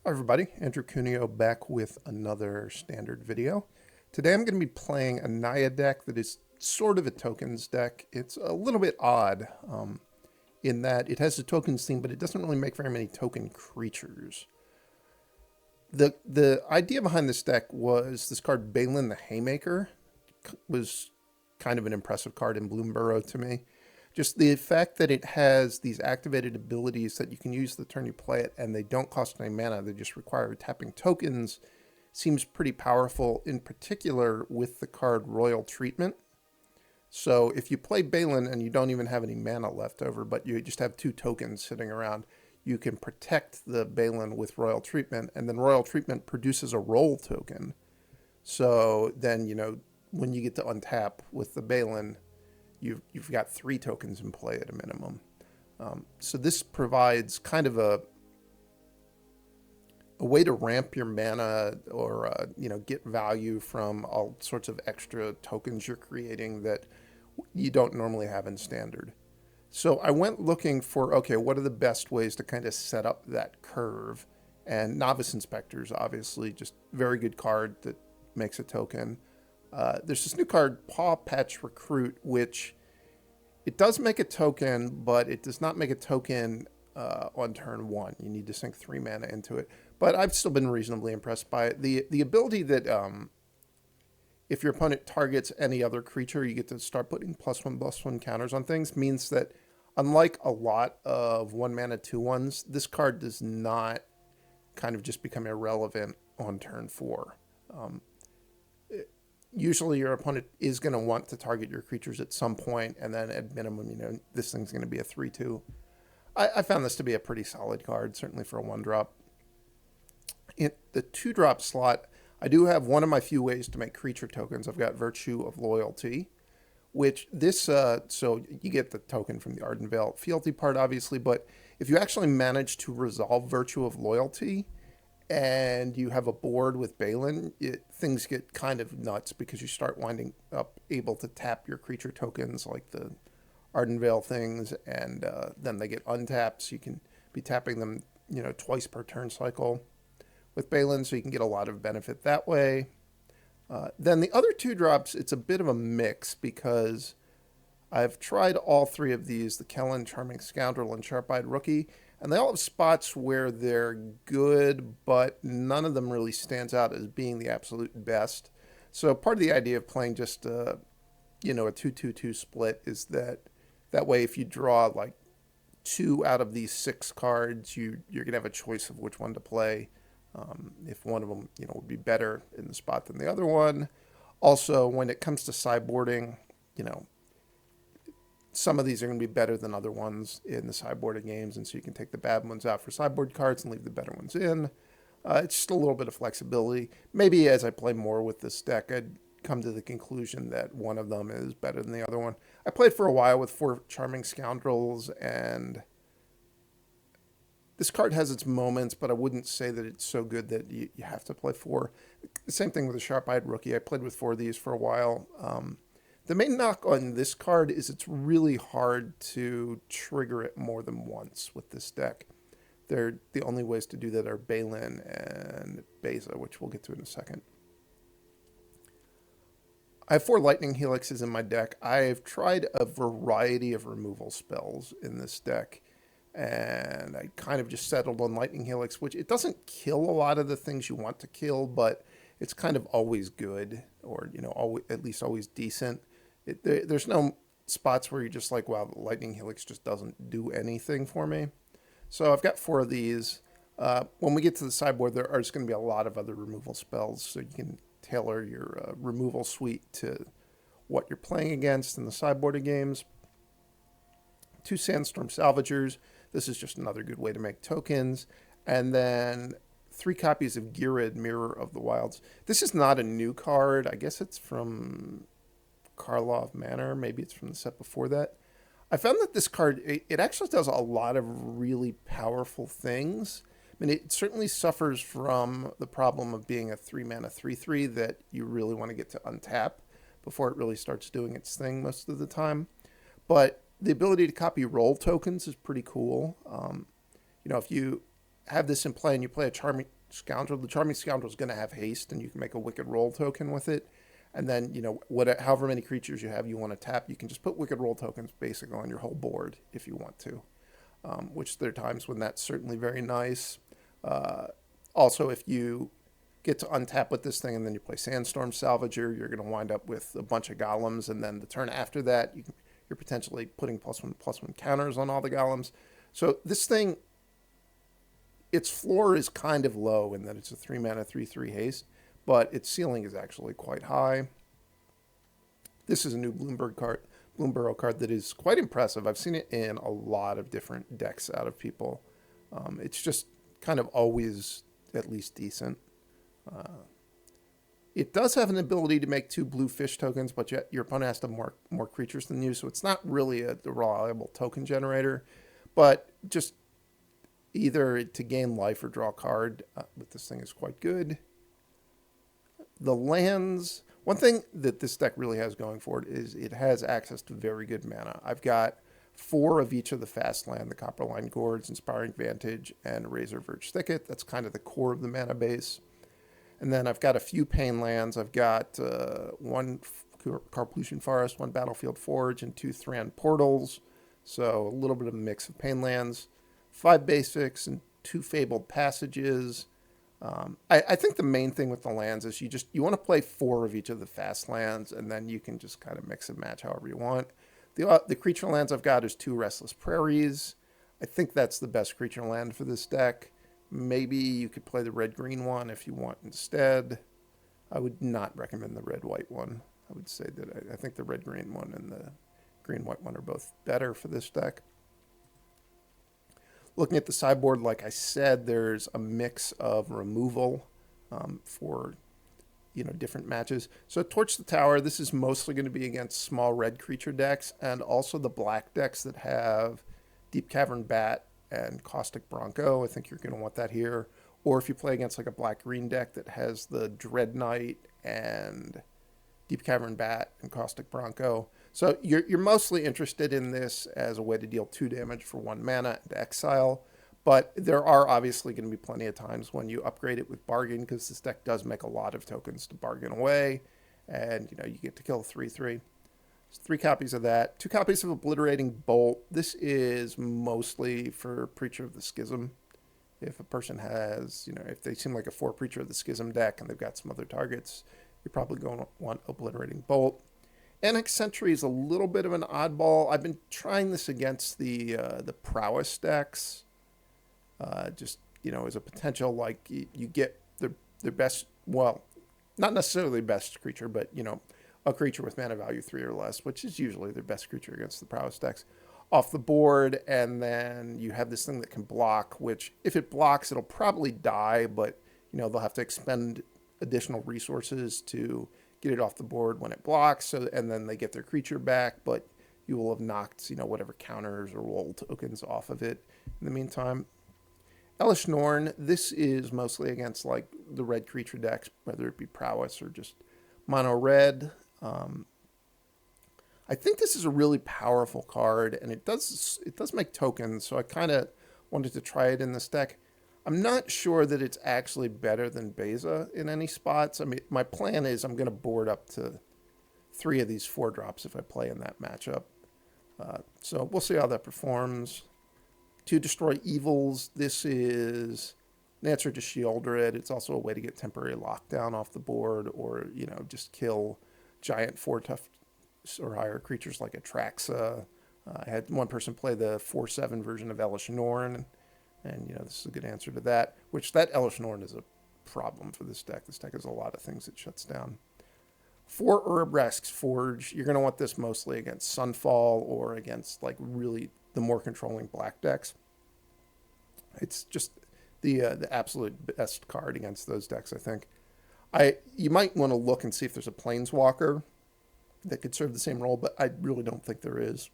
Hi everybody, Andrew Cuneo back with another standard video. Today I'm going to be playing a Naya deck that is sort of a tokens deck. It's a little bit odd in that it has a tokens theme, but it doesn't really make very many token creatures. The idea behind this deck was this card, Baylen the Haymaker, was kind of an impressive card in Bloomburrow to me. Just the fact that it has these activated abilities that you can use the turn you play it, and they don't cost any mana, they just require tapping tokens, seems pretty powerful, in particular with the card Royal Treatment. So if you play Baylen and you don't even have any mana left over, but you just have 2 tokens sitting around, you can protect the Baylen with Royal Treatment, and then Royal Treatment produces a roll token. So then, you know, when you get to untap with the Baylen, you've got 3 tokens in play at a minimum. So this provides kind of a way to ramp your mana or get value from all sorts of extra tokens you're creating that you don't normally have in standard. So I went looking for, okay, what are the best ways to kind of set up that curve? And Novice Inspector is obviously just very good card that makes a token. There's this new card, Pawpatch Recruit, which it does make a token, but it does not make a token on turn 1. You need to sink 3 mana into it. But I've still been reasonably impressed by it. The ability that if your opponent targets any other creature, you get to start putting +1/+1 counters on things, means that unlike a lot of 1 mana 2/1s, this card does not kind of just become irrelevant on turn 4. Usually your opponent is going to want to target your creatures at some point, and then at minimum, this thing's going to be a 3/2. I found this to be a pretty solid card, certainly for a 1-drop. In the 2-drop slot, I do have one of my few ways to make creature tokens. I've got Virtue of Loyalty, which this, so you get the token from the Ardenvale fealty part, obviously, but if you actually manage to resolve Virtue of Loyalty, and you have a board with Baylen, things get kind of nuts because you start winding up able to tap your creature tokens like the Ardenvale things, and then they get untapped, so you can be tapping them, twice per turn cycle with Baylen, so you can get a lot of benefit that way. Then the other 2 drops, it's a bit of a mix because I've tried all 3 of these, the Kellan, Charming Scoundrel, and Sharp-Eyed Rookie, and they all have spots where they're good, but none of them really stands out as being the absolute best. So part of the idea of playing just a 2-2-2 split is that way if you draw like 2 out of these 6 cards, you're going to have a choice of which one to play. If one of them, would be better in the spot than the other one. Also, when it comes to sideboarding, some of these are going to be better than other ones in the sideboarding games, and so you can take the bad ones out for sideboard cards and leave the better ones in. It's just a little bit of flexibility. Maybe as I play more with this deck, I'd come to the conclusion that one of them is better than the other one. I played for a while with 4 Charming Scoundrels, and this card has its moments, but I wouldn't say that it's so good that you have to play 4. The same thing with the Sharp-Eyed Rookie. I played with 4 of these for a while. The main knock on this card is it's really hard to trigger it more than once with this deck. The only ways to do that are Baylen and Beza, which we'll get to in a second. I have 4 Lightning Helixes in my deck. I've tried a variety of removal spells in this deck, and I kind of just settled on Lightning Helix, which it doesn't kill a lot of the things you want to kill, but it's kind of always good, or at least always decent. There's no spots where you're just like, wow, the Lightning Helix just doesn't do anything for me. So I've got 4 of these. When we get to the sideboard, there are just going to be a lot of other removal spells, so you can tailor your removal suite to what you're playing against in the sideboarding games. 2 Sandstorm Salvagers. This is just another good way to make tokens. And then 3 copies of Ghired, Mirror of the Wilds. This is not a new card. I guess it's from Karlov Manor. Maybe it's from the set before that. I found that this card, it actually does a lot of really powerful things. I mean, it certainly suffers from the problem of being a 3-mana 3/3 that you really want to get to untap before it really starts doing its thing most of the time. But the ability to copy roll tokens is pretty cool. If you have this in play and you play a Scoundrel. The Charming Scoundrel is going to have haste, and you can make a Wicked Roll token with it. And then, however many creatures you have you want to tap, you can just put Wicked Roll tokens basically on your whole board if you want to. Which there are times when that's certainly very nice. Also, if you get to untap with this thing and then you play Sandstorm Salvager, you're going to wind up with a bunch of golems, and then the turn after that, you're potentially putting +1/+1 counters on all the golems. So this thing, its floor is kind of low in that it's a 3-mana 3/3 haste, but its ceiling is actually quite high. This is a new Bloomburrow card that is quite impressive. I've seen it in a lot of different decks out of people. It's just kind of always at least decent. It does have an ability to make 2 blue fish tokens, but yet your opponent has to have more creatures than you, so it's not really a reliable token generator. But just either to gain life or draw a card with this thing is quite good. The lands, one thing that this deck really has going for it is it has access to very good mana. I've got 4 of each of the fast land, the Copperline Gorge, Inspiring Vantage, and Razorverge Thicket. That's kind of the core of the mana base. And then I've got a few pain lands. I've got 1 Karplusan Forest, 1 Battlefield Forge, and 2 Thran Portals. So a little bit of a mix of pain lands. 5 basics and 2 Fabled Passages. I think the main thing with the lands is you want to play 4 of each of the fast lands, and then you can just kind of mix and match however you want. The creature lands I've got is 2 Restless Prairies. I think that's the best creature land for this deck. Maybe you could play the red-green one if you want instead. I would not recommend the red-white one. I would say that I think the red-green one and the green-white one are both better for this deck. Looking at the sideboard, like I said, there's a mix of removal for different matches. So Torch the Tower, this is mostly going to be against small red creature decks and also the black decks that have Deep Cavern Bat and Caustic Bronco. I think you're going to want that here. Or if you play against like a black-green deck that has the Dread Knight and Deep Cavern Bat and Caustic Bronco. So you're mostly interested in this as a way to deal 2 damage for 1 mana and exile. But there are obviously going to be plenty of times when you upgrade it with Bargain, because this deck does make a lot of tokens to bargain away. And, you get to kill 3/3. 3 copies of that. 2 copies of Obliterating Bolt. This is mostly for Preacher of the Schism. If a person has, if they seem like a 4 Preacher of the Schism deck and they've got some other targets, you're probably going to want Obliterating Bolt. Annex Sentry is a little bit of an oddball. I've been trying this against the Prowess decks. As a potential, like, you get their best, well, not necessarily best creature, but, a creature with mana value 3 or less, which is usually their best creature against the Prowess decks, off the board, and then you have this thing that can block, which, if it blocks, it'll probably die, but, they'll have to expend additional resources to get it off the board when it blocks, and then they get their creature back, but you will have knocked, whatever counters or roll tokens off of it in the meantime. Elesh Norn, this is mostly against, like, the red creature decks, whether it be Prowess or just mono red. I think this is a really powerful card, and it does make tokens, so I kind of wanted to try it in this deck. I'm not sure that it's actually better than Beza in any spots. I mean, my plan is I'm going to board up to 3 of these 4-drops if I play in that matchup. So we'll see how that performs. To destroy evils, this is an answer to Sheoldred. It's also a way to get temporary lockdown off the board, or, just kill giant 4 tough or higher creatures like Atraxa. I had one person play the 4/7 version of Elesh Norn, and, this is a good answer to that, which that Elesh Norn is a problem for this deck. This deck has a lot of things it shuts down. 4 Urbrask's Forge, you're going to want this mostly against Sunfall or against, like, really the more controlling black decks. It's just the absolute best card against those decks, I think. You might want to look and see if there's a Planeswalker that could serve the same role, but I really don't think there is.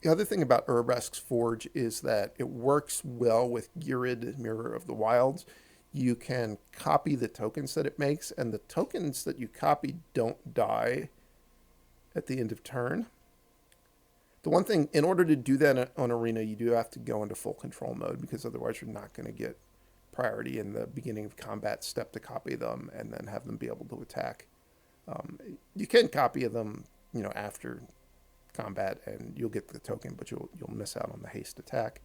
The other thing about Urbrask's Forge is that it works well with Ghired, Mirror of the Wilds. You can copy the tokens that it makes, and the tokens that you copy don't die at the end of turn. The one thing, in order to do that on Arena, you do have to go into full control mode, because otherwise you're not going to get priority in the beginning of combat step to copy them and then have them be able to attack. You can copy them, after combat, and you'll get the token, but you'll miss out on the haste attack.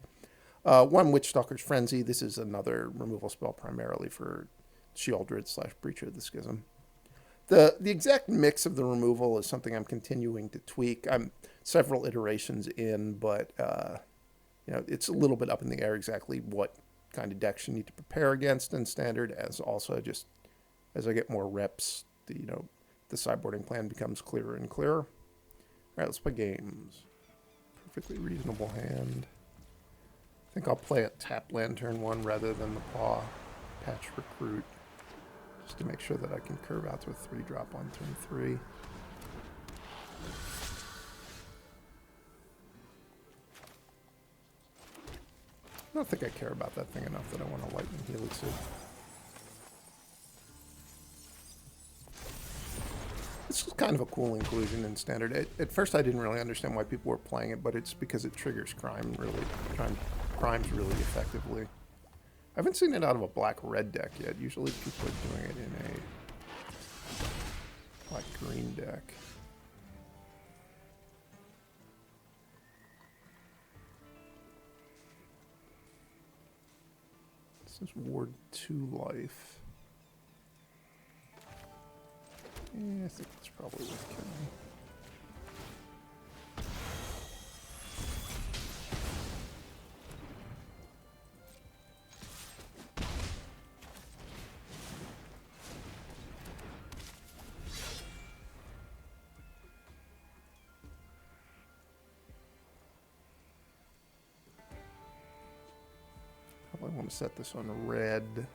One Witchstalker's Frenzy. This is another removal spell primarily for Sheoldred / Breacher of the Schism. The exact mix of the removal is something I'm continuing to tweak. I'm several iterations in, but it's a little bit up in the air exactly what kind of decks you need to prepare against in Standard, as also just as I get more reps, the sideboarding plan becomes clearer and clearer. All right, let's play games. Perfectly reasonable hand. I think I'll play a tap land turn 1 rather than the Pawpatch Recruit, just to make sure that I can curve out to a 3-drop on turn 3. I don't think I care about that thing enough that I want to Lightning Helix it. This is kind of a cool inclusion in Standard. At first I didn't really understand why people were playing it, but it's because it triggers crimes really effectively. I haven't seen it out of a black-red deck yet. Usually people are doing it in a black-green deck. This is Ward 2 life. Yeah, I think that's probably worth killing. Probably want to set this on red.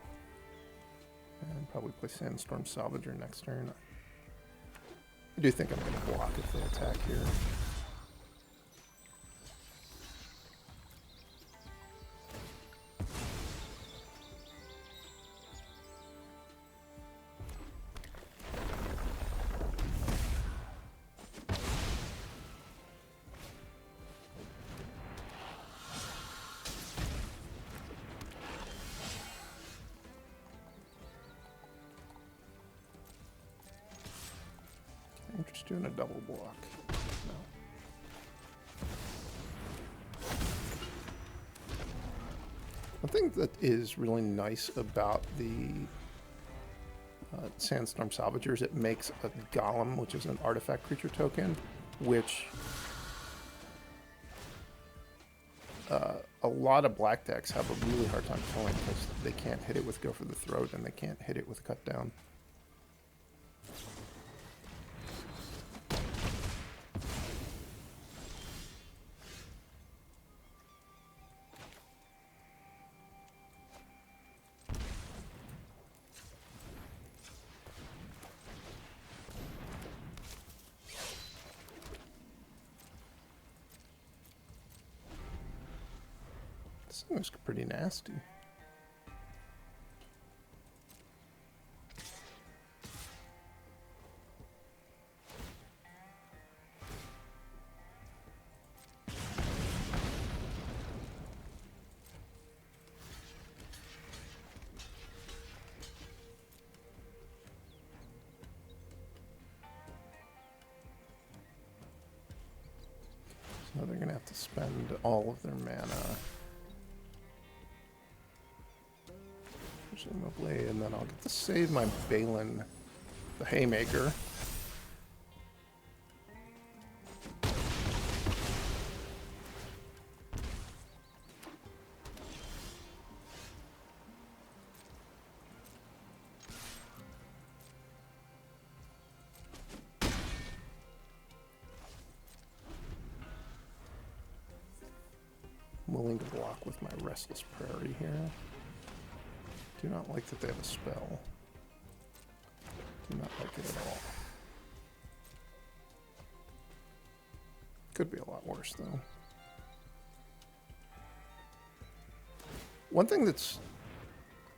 And probably play Sandstorm Salvager next turn. I do think I'm going to block if they attack here. I'm just doing a double block. No. One thing that is really nice about the Sandstorm Salvager is it makes a Golem, which is an artifact creature token, which a lot of black decks have a really hard time killing because they can't hit it with Go for the Throat and they can't hit it with Cut Down. This thing was pretty nasty. So they're going to have to spend all of their mana. Presumably, and then I'll get to save my Baylen, the Haymaker. I'm willing to block with my Restless Prairie here. Do not like that they have a spell. Do not like it at all. Could be a lot worse, though. One thing that's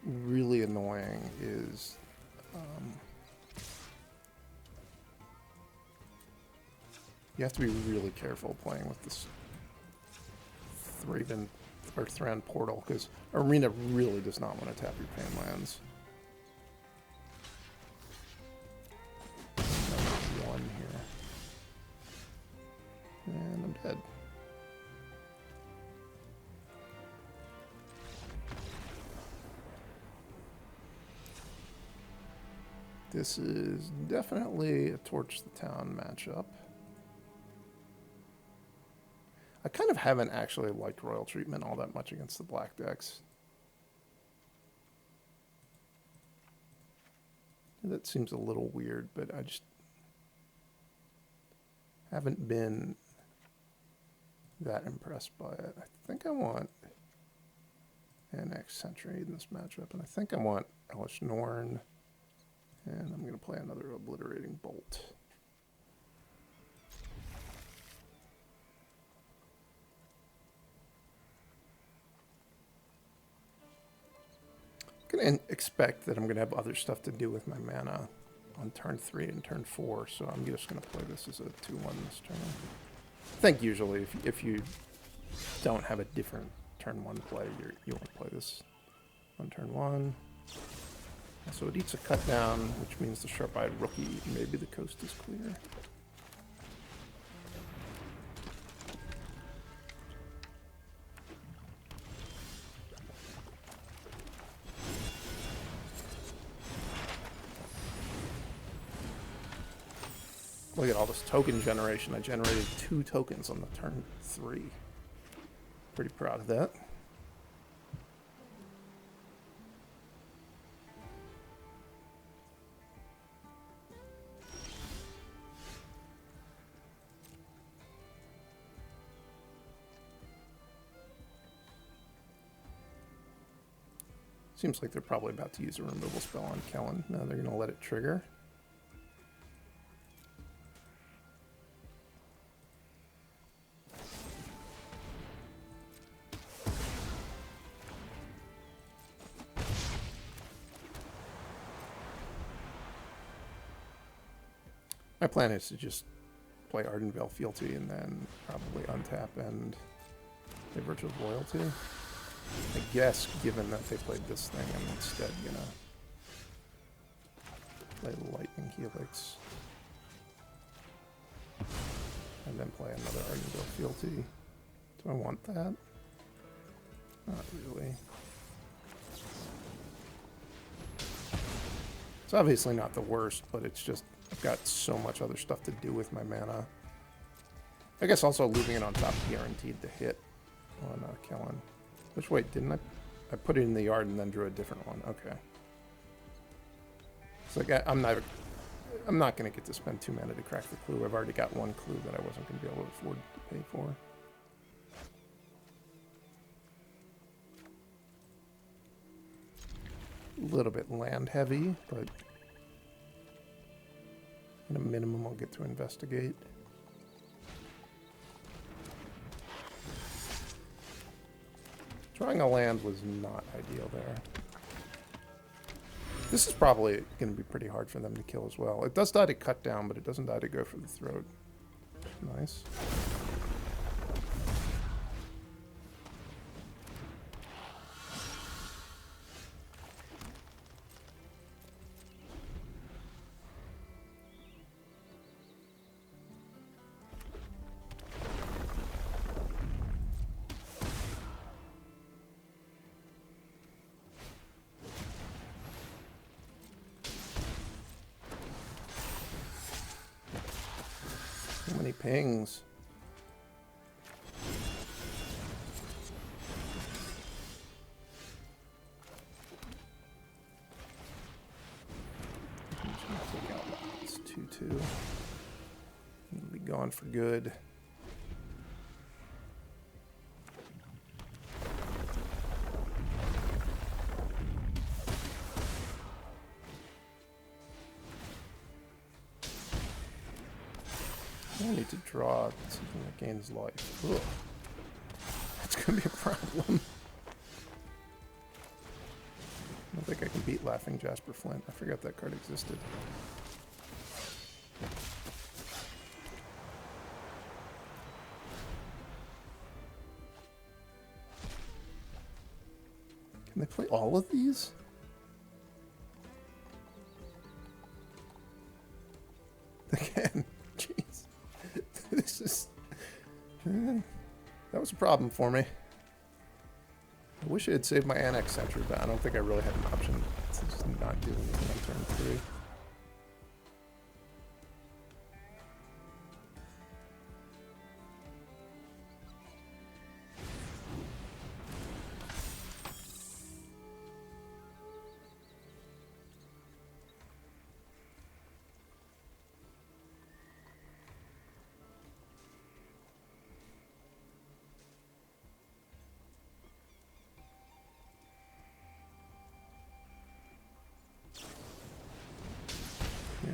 really annoying is you have to be really careful playing with this Thraben or Thran Portal, because Arena really does not want to tap your pain lands. One here. And I'm dead. This is definitely a Torch the Town matchup. I kind of haven't actually liked Royal Treatment all that much against the black decks. That seems a little weird, but I just haven't been that impressed by it. I think I want Annex Sentry in this matchup, and I think I want Elesh Norn, and I'm going to play another Obliterating Bolt. I'm going to expect that I'm going to have other stuff to do with my mana on turn 3 and turn 4, so I'm just going to play this as a 2-1 this turn. I think usually if you don't have a different turn 1 play, you want to play this on turn 1. So it eats a cut down, which means the Sharp-Eyed Rookie, maybe the coast is clear. Look at all this token generation. I generated 2 tokens on the turn 3. Pretty proud of that. Seems like they're probably about to use a removal spell on Kellan. No, they're going to let it trigger. My plan is to just play Ardenvale Fealty and then probably untap and play Virtual Loyalty. I guess, given that they played this thing, I'm instead gonna play Lightning Helix. And then play another Ardenvale Fealty. Do I want that? Not really. It's obviously not the worst, but it's just, I've got so much other stuff to do with my mana. I guess also leaving it on top guaranteed to hit on Kellan. Which, wait, didn't I put it in the yard and then drew a different one? Okay. So I'm not going to get to spend 2 mana to crack the clue. I've already got 1 clue that I wasn't going to be able to afford to pay for. A little bit land heavy, but at a minimum I'll get to investigate. Drawing a land was not ideal there. This is probably going to be pretty hard for them to kill as well. It does die to cut down, but it doesn't die to go for the throat. Nice. Pings. It's 2/2. It'll be gone for good. I need to draw something that gains life. Ugh. That's going to be a problem. I don't think I can beat Laughing Jasper Flint. I forgot that card existed. Can they play all of these? Again, jeez. This is... that was a problem for me. I wish I had saved my Annex Sentry, but I don't think I really had an option to just not do anything on turn 3.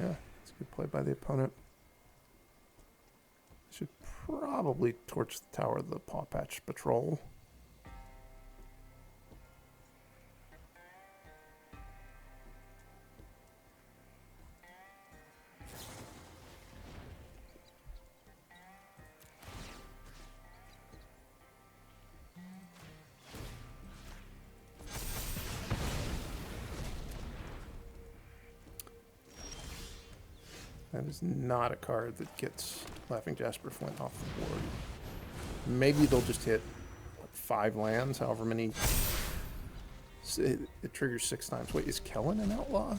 Yeah, it's a good play by the opponent. Should probably torch the tower of the Pawpatch Patrol. That is not a card that gets Laughing Jasper Flint off the board. Maybe they'll just hit, what, 5 lands, however many. It triggers 6 times. Wait, is Kellan an outlaw?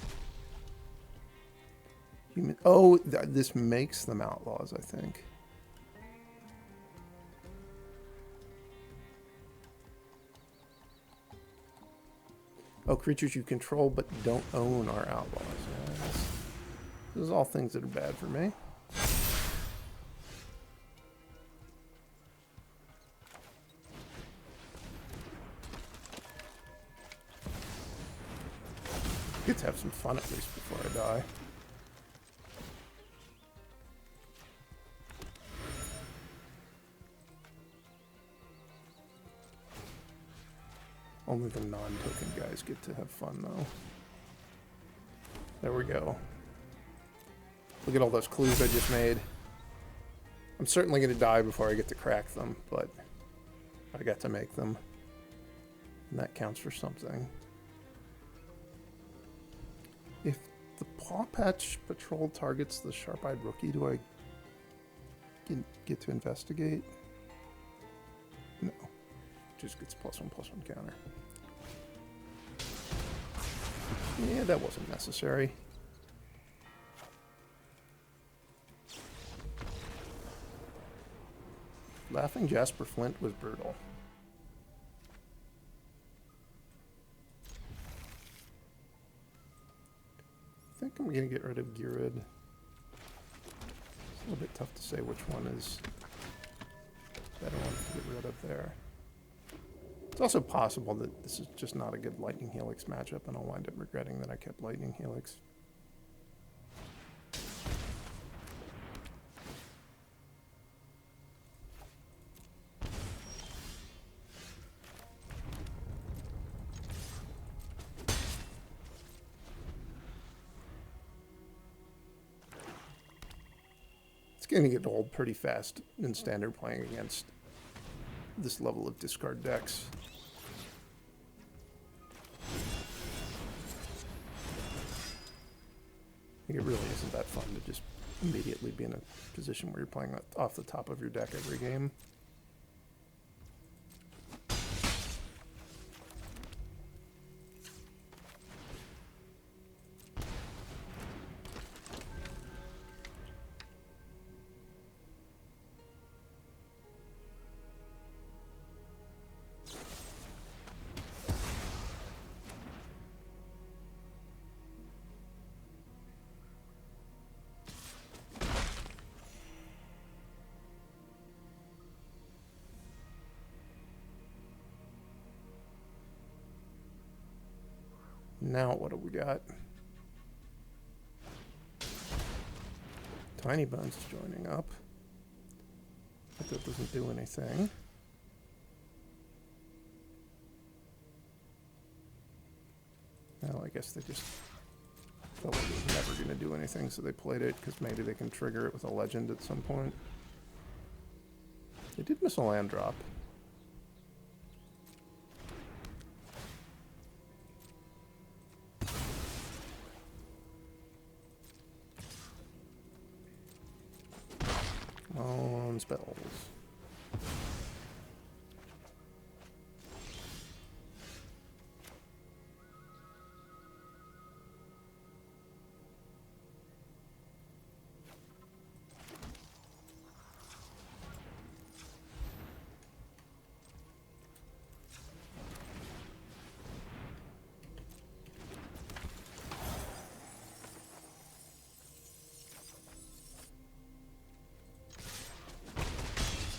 Oh, this makes them outlaws, I think. Oh, creatures you control but don't own are outlaws. Yeah, this is all things that are bad for me. Get to have some fun at least before I die. Only the non-token guys get to have fun though. There we go. Look at all those clues I just made. I'm certainly going to die before I get to crack them, but I got to make them. And that counts for something. If the Pawpatch Patrol targets the Sharp-Eyed Rookie, do I get to investigate? No. Just gets +1/+1 counter. Yeah, that wasn't necessary. Laughing Jasper Flint was brutal. I think I'm going to get rid of Ghired. It's a little bit tough to say which one is the better one to get rid of there. It's also possible that this is just not a good Lightning Helix matchup, and I'll wind up regretting that I kept Lightning Helix. It's going to get old pretty fast in Standard playing against this level of discard decks. I think it really isn't that fun to just immediately be in a position where you're playing off the top of your deck every game. Now what do we got? Tiny Bones is joining up. But that doesn't do anything. Well, I guess they just felt like it was never going to do anything, so they played it because maybe they can trigger it with a legend at some point. They did miss a land drop. own spells.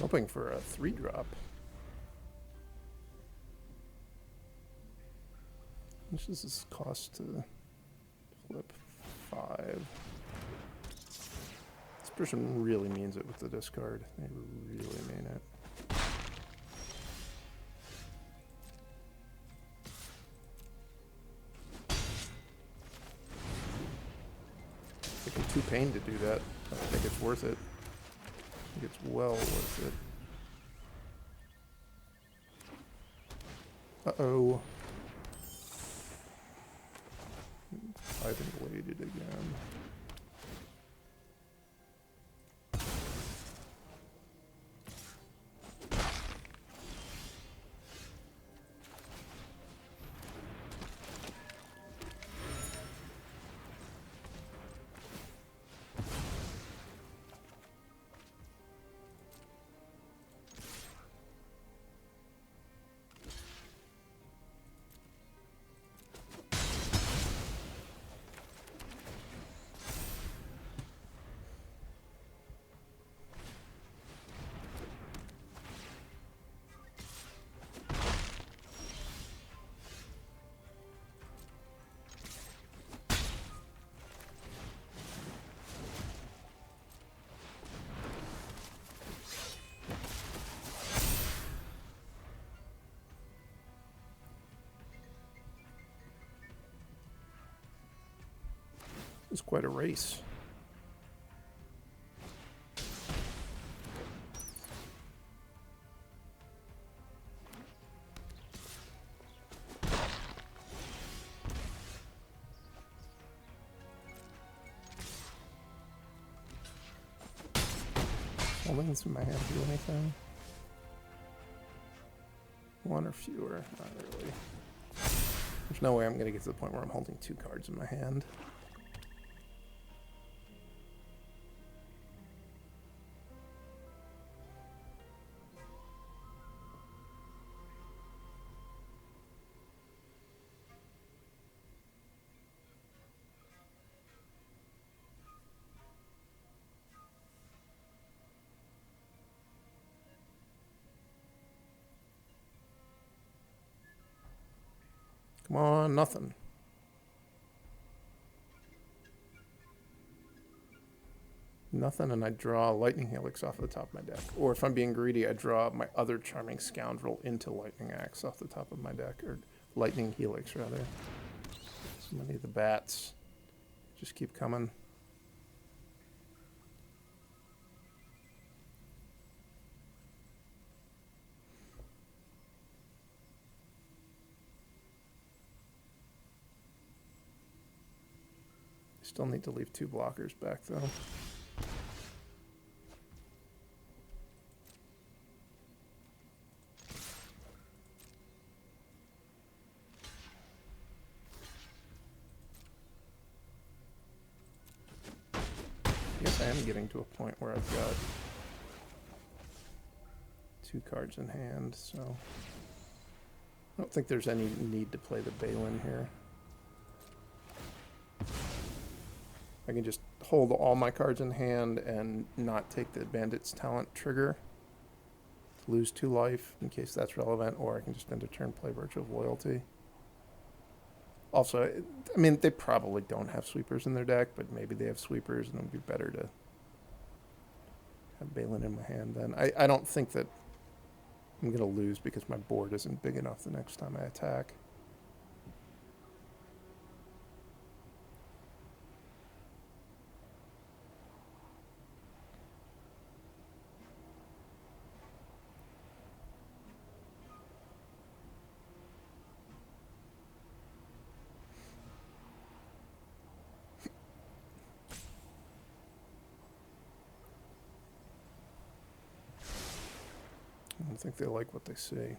Hoping for a 3-drop. How much does this cost to flip 5? This person really means it with the discard. They really mean it. Taking 2 pain to do that. I don't think it's worth it. I think it's well worth it. Uh-oh. I've been bladed again. It's quite a race. Holding this in my hand do anything? 1 or fewer, not really. There's no way I'm going to get to the point where I'm holding 2 cards in my hand. Come on, nothing. Nothing, and I draw Lightning Helix off the top of my deck. Or if I'm being greedy, I draw my other Charming Scoundrel into Lightning Axe off the top of my deck. Or Lightning Helix, rather. So many of the bats just keep coming. Still need to leave 2 blockers back, though. I guess I am getting to a point where I've got 2 cards in hand, so I don't think there's any need to play the Baylen here. I can just hold all my cards in hand and not take the Bandit's Talent trigger to lose 2 life in case that's relevant, or I can just end a turn play Virtue of Loyalty. Also, I mean, they probably don't have sweepers in their deck, but maybe they have sweepers, and it would be better to have Baylen in my hand then. I don't think that I'm going to lose because my board isn't big enough the next time I attack. don't think they like what they see.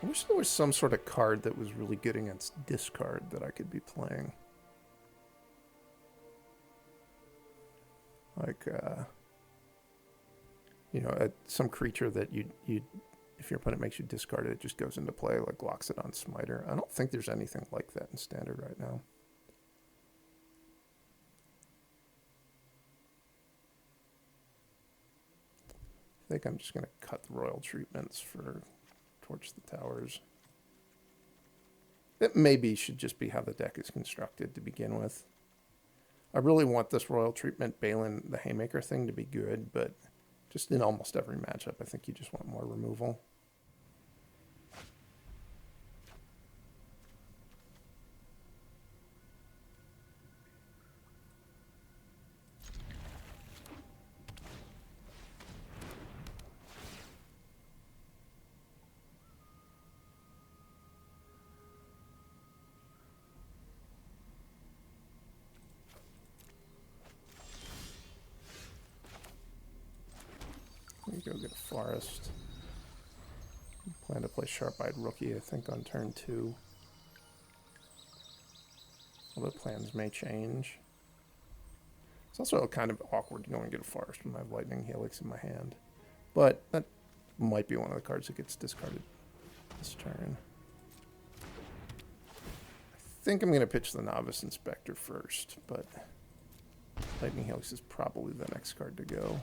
I wish there was some sort of card that was really good against discard that I could be playing. Like, you know, some creature that you if your opponent makes you discard it, it just goes into play, like locks it on Smiter. I don't think there's anything like that in Standard right now. I think I'm just going to cut the royal treatments for Torch the Towers. It maybe should just be how the deck is constructed to begin with. I really want this royal treatment Baylen, the Haymaker thing to be good, but just in almost every matchup, I think you just want more removal. Go get a forest. Plan to play Sharp-Eyed Rookie, I think, on turn 2. Although plans may change. It's also kind of awkward to go and get a forest when I have Lightning Helix in my hand. But that might be one of the cards that gets discarded this turn. I think I'm going to pitch the Novice Inspector first, but Lightning Helix is probably the next card to go.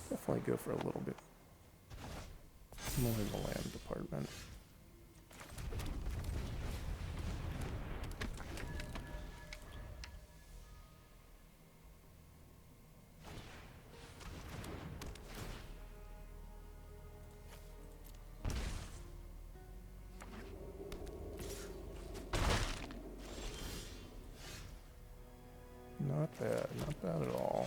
Definitely go for a little bit more in the land department. Not bad, not bad at all.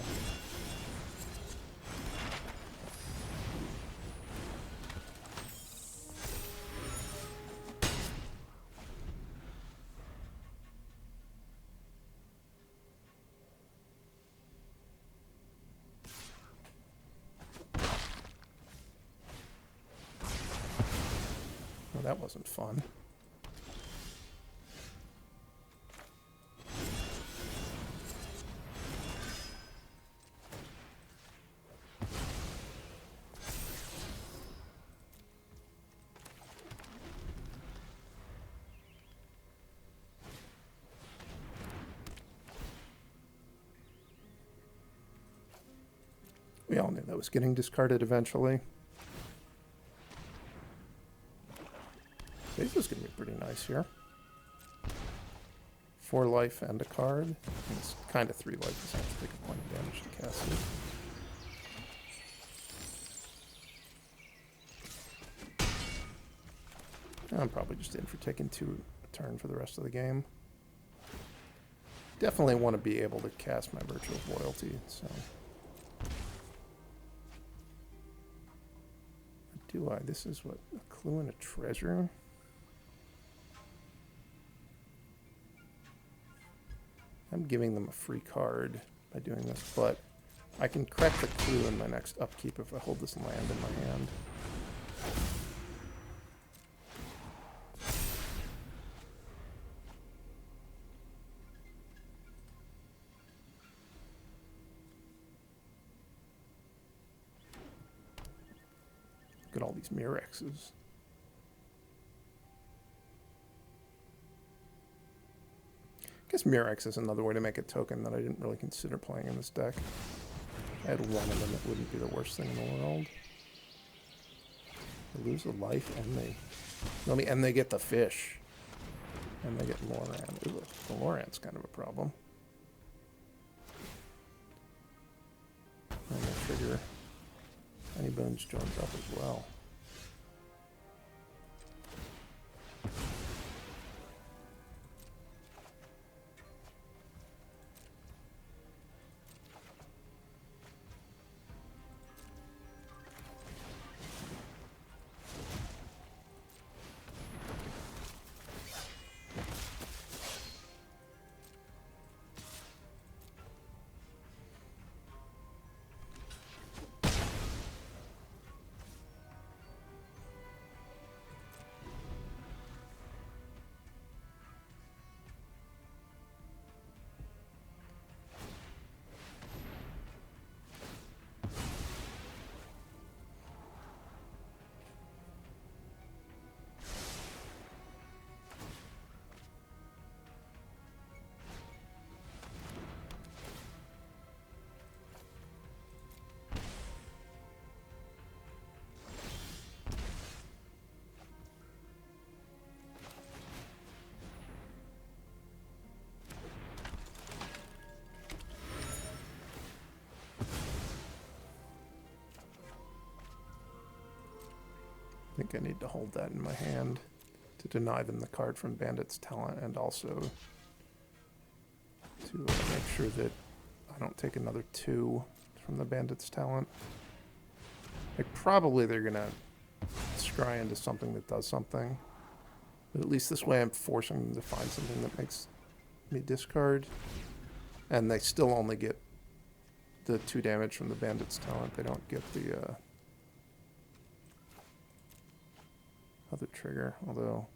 Well, that wasn't fun. We all knew that was getting discarded eventually. Beza's going to be pretty nice here. 4 life and a card. It's kind of 3 life because I have to take a point of damage to cast it. I'm probably just in for taking 2 a turn for the rest of the game. Definitely want to be able to cast my Virtue of Loyalty, so... Do I? This is what? A clue and a treasure? I'm giving them a free card by doing this, but I can correct the clue in my next upkeep if I hold this land in my hand. Look at all these Mirexes. I guess Mirex is another way to make a token that I didn't really consider playing in this deck. If I had one of them, it wouldn't be the worst thing in the world. They lose a life and they get the fish. And they get Loran. Ooh, the Loran's kind of a problem. And they trigger Any Bones joins up as well. I think I need to hold that in my hand to deny them the card from Bandit's Talent, and also to make sure that I don't take another 2 from the Bandit's Talent. Like, probably they're going to scry into something that does something. But at least this way I'm forcing them to find something that makes me discard. And they still only get the 2 damage from the Bandit's Talent. They don't get the other trigger. Although,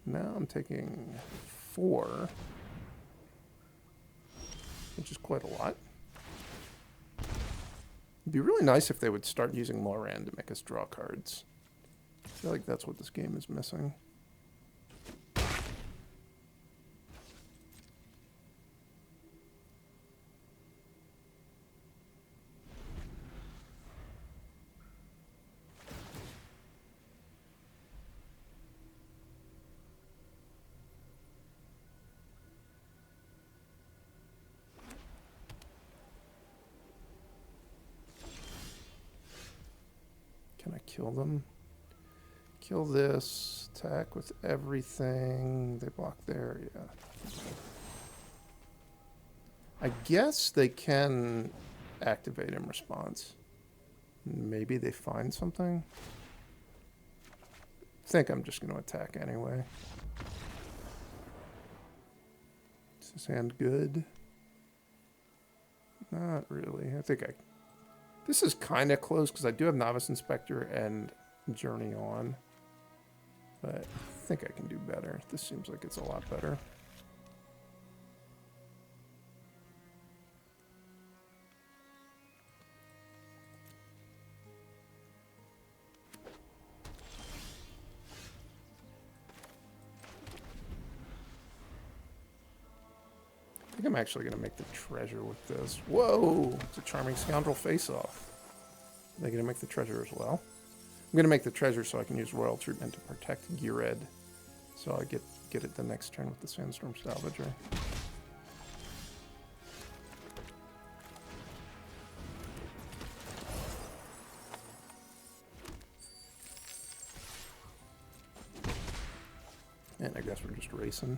now I'm taking 4, which is quite a lot. It'd be really nice if they would start using Loran to make us draw cards. I feel like that's what this game is missing. Can I kill them? Kill this. Attack with everything. They block there, yeah. I guess they can activate in response. Maybe they find something. I think I'm just going to attack anyway. Is this hand good? Not really. I think this is kind of close because I do have Novice Inspector and Journey on. But I think I can do better. This seems like it's a lot better. I think I'm actually going to make the treasure with this. Whoa! It's a Charming Scoundrel face-off. Are they going to make the treasure as well? I'm going to make the treasure so I can use Royal Treatment to protect Ghired. So I get it the next turn with the Sandstorm Salvager. And I guess we're just racing.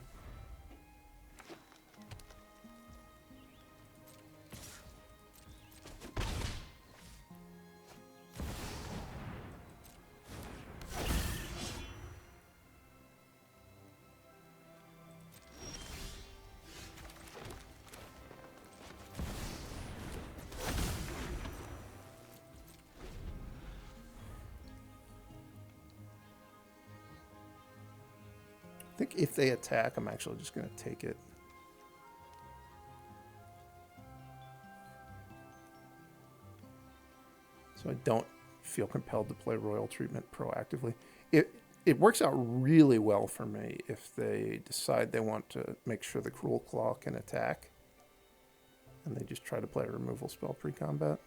I think if they attack, I'm actually just going to take it. So I don't feel compelled to play Royal Treatment proactively. It works out really well for me if they decide they want to make sure the Cruel Claw can attack. And they just try to play a removal spell pre-combat.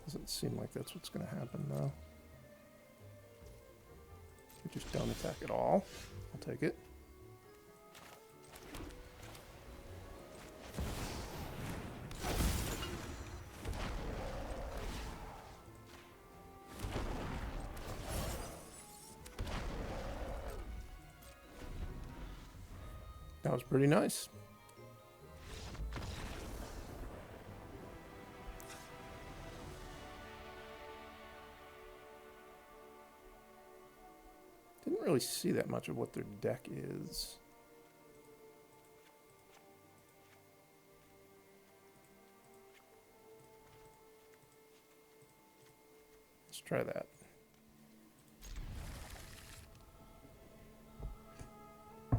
Doesn't seem like that's what's going to happen, though. We just don't attack at all. I'll take it. That was pretty nice. Didn't really see that much of what their deck is. Let's try that. I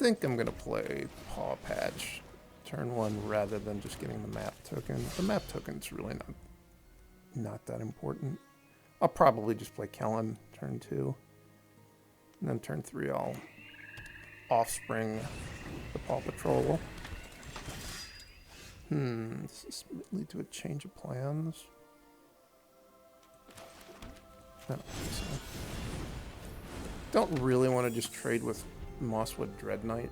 think I'm going to play Pawpatch turn 1 rather than just getting the map token. The map token's really not that important. I'll probably just play Kellan turn 2. And then turn 3 I'll offspring the Paw Patrol. Does this lead to a change of plans? I don't think so. Don't really want to just trade with Mosswood Dread Knight.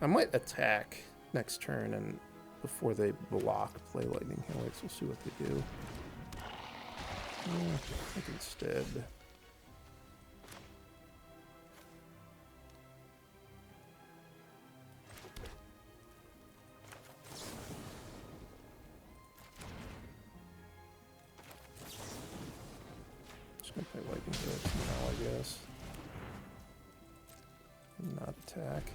I might attack next turn and before they block, play Lightning Helix. We'll see what they do. I think instead. Just gonna play Lightning Helix now, I guess. Not attack.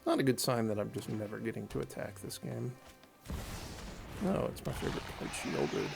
Not a good sign that I'm just never getting to attack this game. No, it's my favorite card, Shielded.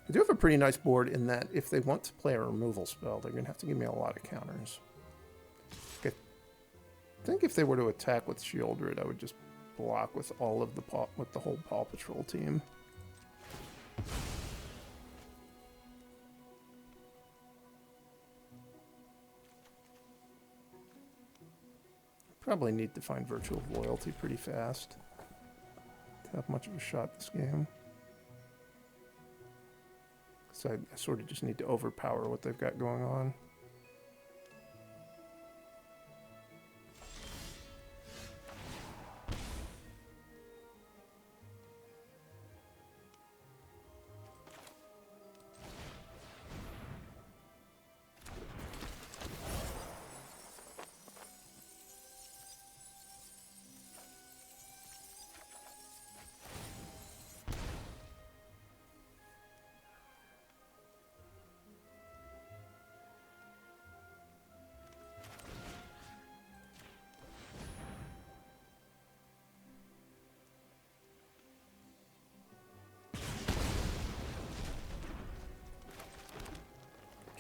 I do have a pretty nice board in that if they want to play a removal spell, they're going to have to give me a lot of counters. I think if they were to attack with Shieldred, I would just block with all of the whole Paw Patrol team. Probably need to find Virtue of Loyalty pretty fast to have much of a shot this game. So I sort of just need to overpower what they've got going on.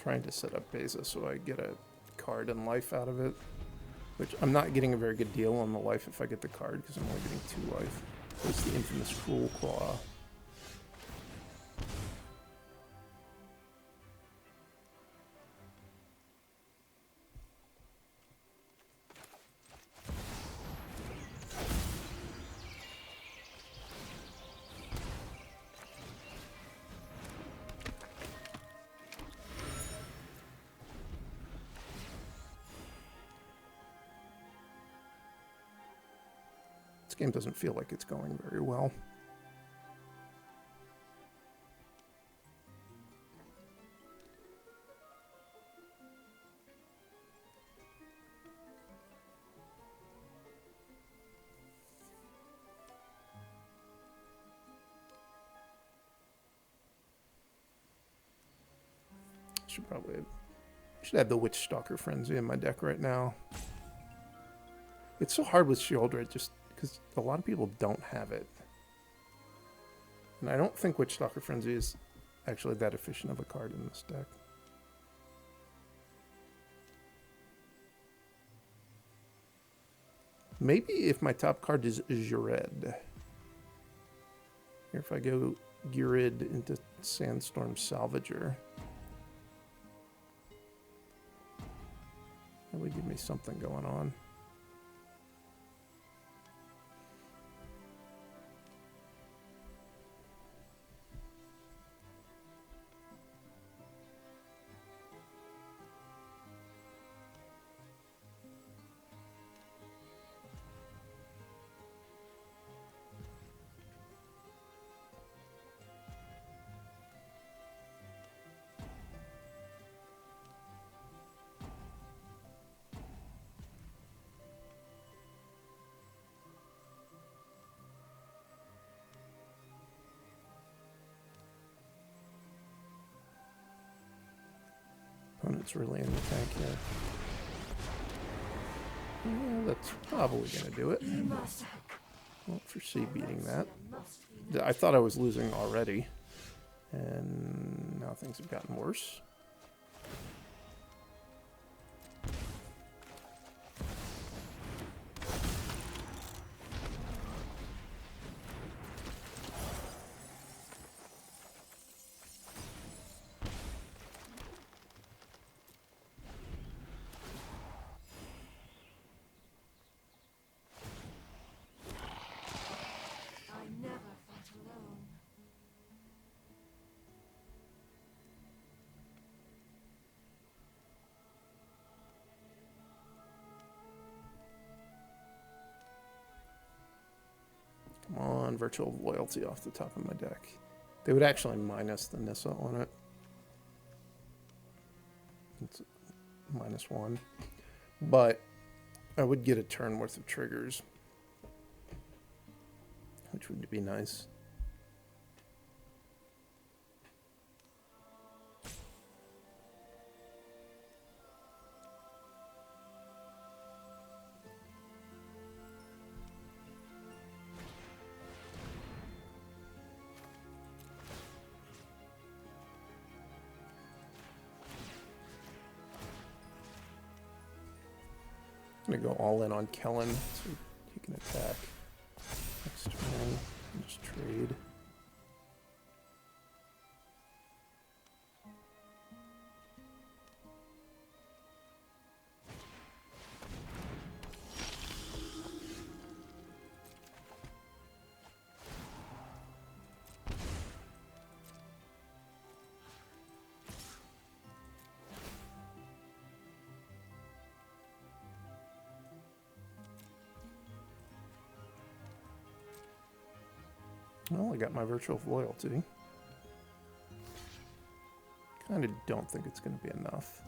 Trying to set up Beza so I get a card and life out of it, which I'm not getting a very good deal on the life if I get the card because I'm only getting 2 life. It's the infamous Cruel Claw. This game doesn't feel like it's going very well. Should have the Witchstalker Frenzy in my deck right now. It's so hard with Shieldred just because a lot of people don't have it. And I don't think Witchstalker Frenzy is actually that efficient of a card in this deck. Maybe if my top card is Ghired. Here, if I go Ghired into Sandstorm Salvager, that would give me something going on. It's really in the tank here. Yeah, that's probably going to do it. Don't foresee beating that. I thought I was losing already, and now things have gotten worse. Come on, Virtual Loyalty off the top of my deck. They would actually minus the Nissa on it. It's -1. But I would get a turn worth of triggers, which would be nice. I'm going to go all in on Kellan so he can attack next turn and just trade. Well, I got my Virtual Loyalty. Kind of don't think it's going to be enough.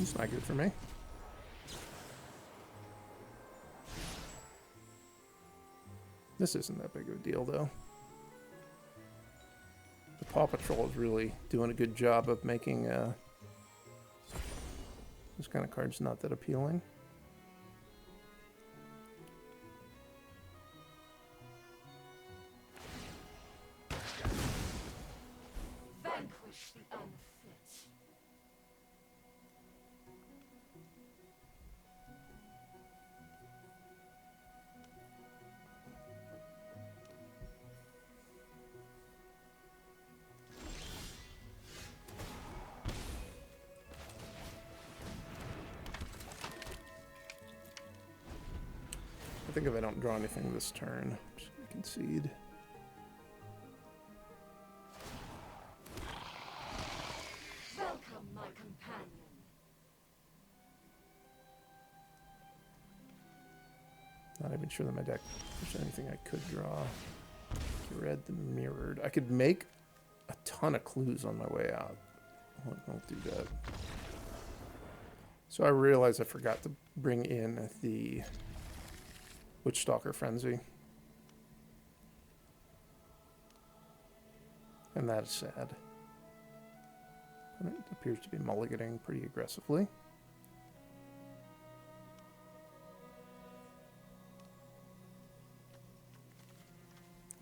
It's not good for me. This isn't that big of a deal, though. The Paw Patrol is really doing a good job of making this kind of card's not that appealing. Vanquish the unfit. I think if I don't draw anything this turn, I'm just going to concede. Welcome, my companion. Not even sure that my deck there's anything I could draw. Ghired the Mirrored. I could make a ton of clues on my way out. Won't do that. So I realized I forgot to bring in the Witchstalker Frenzy. And that is sad. And it appears to be mulliganing pretty aggressively.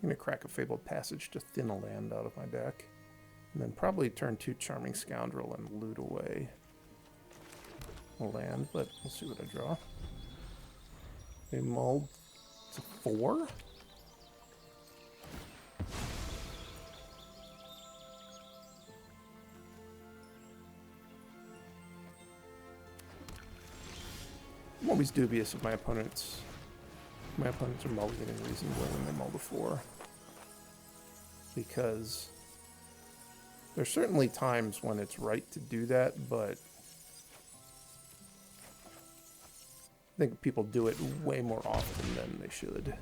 I'm going to crack a Fabled Passage to thin a land out of my deck. And then probably turn 2 Charming Scoundrel and loot away a land, but we'll see what I draw. They mulled to 4? I'm always dubious of my opponents. My opponents are mulliganing reasonably when they mull to 4. Because there's certainly times when it's right to do that, but I think people do it way more often than they should.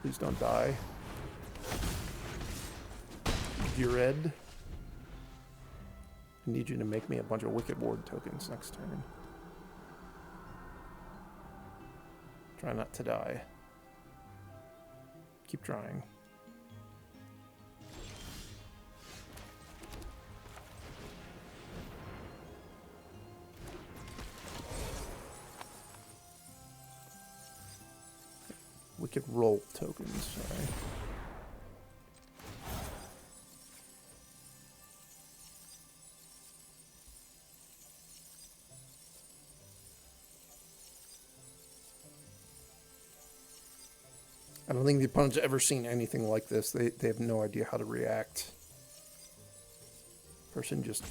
Please don't die. Ghired. I need you to make me a bunch of Wicked Ward tokens next turn. Try not to die. Keep trying. Wicked roll tokens, sorry. I don't think the opponent's ever seen anything like this. They have no idea how to react. Person just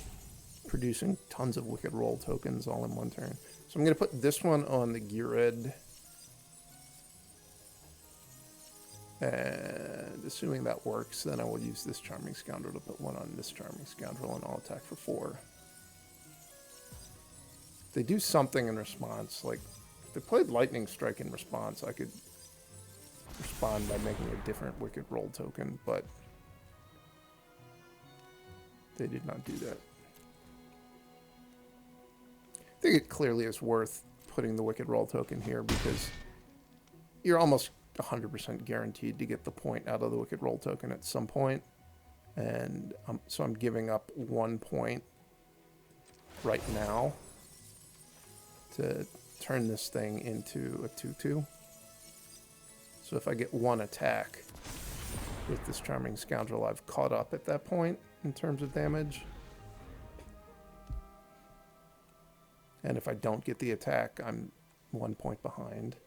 producing tons of Wicked Roll tokens all in one turn. So I'm going to put this one on the Ghired. And assuming that works, then I will use this Charming Scoundrel to put one on this Charming Scoundrel, and I'll attack for 4. If they do something in response, like if they played Lightning Strike in response, I could respond by making a different Wicked Roll token, but they did not do that. I think it clearly is worth putting the Wicked Roll token here because you're almost 100% guaranteed to get the point out of the Wicked Roll token at some point. And so I'm giving up 1 point right now to turn this thing into a 2/2. So if I get 1 attack with this Charming Scoundrel, I've caught up at that point in terms of damage. And if I don't get the attack, I'm 1 point behind.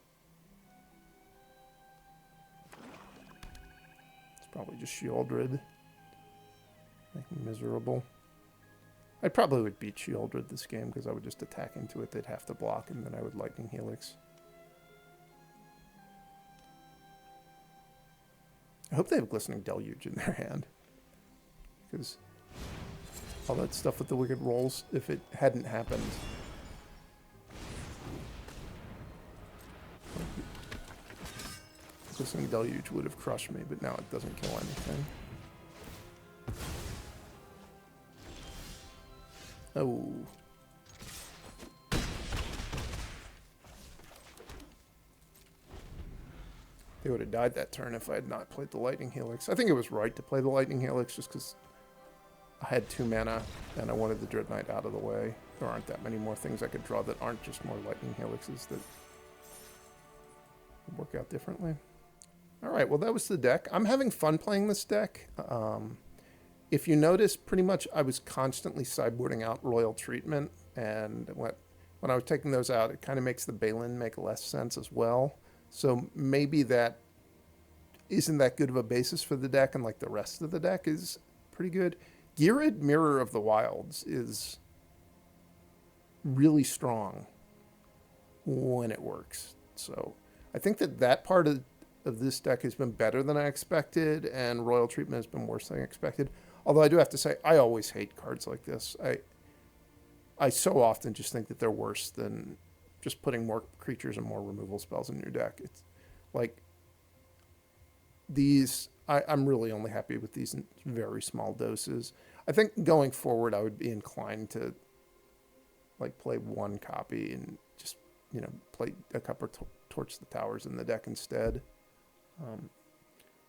It's probably just Shieldred. Make me miserable. I probably would beat Shieldred this game because I would just attack into it. They'd have to block, and then I would Lightning Helix. I hope they have Glistening Deluge in their hand. Because all that stuff with the Wicked Rolls, if it hadn't happened... Glistening Deluge would have crushed me, but now it doesn't kill anything. Oh. They would have died that turn if I had not played the Lightning Helix. I think it was right to play the Lightning Helix just because I had 2 mana and I wanted the Dread Knight out of the way. There aren't that many more things I could draw that aren't just more Lightning Helixes that would work out differently. Alright, well that was the deck. I'm having fun playing this deck. If you notice, pretty much I was constantly sideboarding out Royal Treatment, and when I was taking those out, it kind of makes the Baylen make less sense as well. So maybe that isn't that good of a basis for the deck, and like the rest of the deck is pretty good. Ghired Mirror of the Wilds is really strong when it works. So I think that part of this deck has been better than I expected, and Royal Treatment has been worse than I expected. Although I do have to say, I always hate cards like this. I so often just think that they're worse than just putting more creatures and more removal spells in your deck. It's like these, I'm really only happy with these in very small doses. I think going forward, I would be inclined to like play 1 copy and just, you know, play a couple Torch the Towers in the deck instead.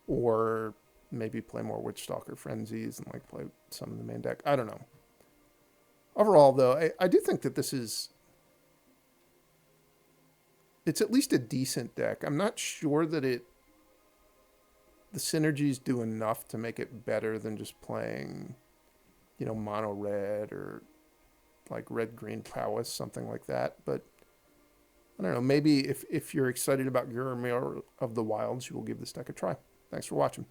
Or maybe play more Witchstalker Frenzies and like play some of the main deck. I don't know. Overall, though, I do think that this is... It's at least a decent deck. I'm not sure that the synergies do enough to make it better than just playing, you know, mono red or like red-green prowess, something like that. But I don't know. Maybe if you're excited about Ghired Mirror of the Wilds, you will give this deck a try. Thanks for watching.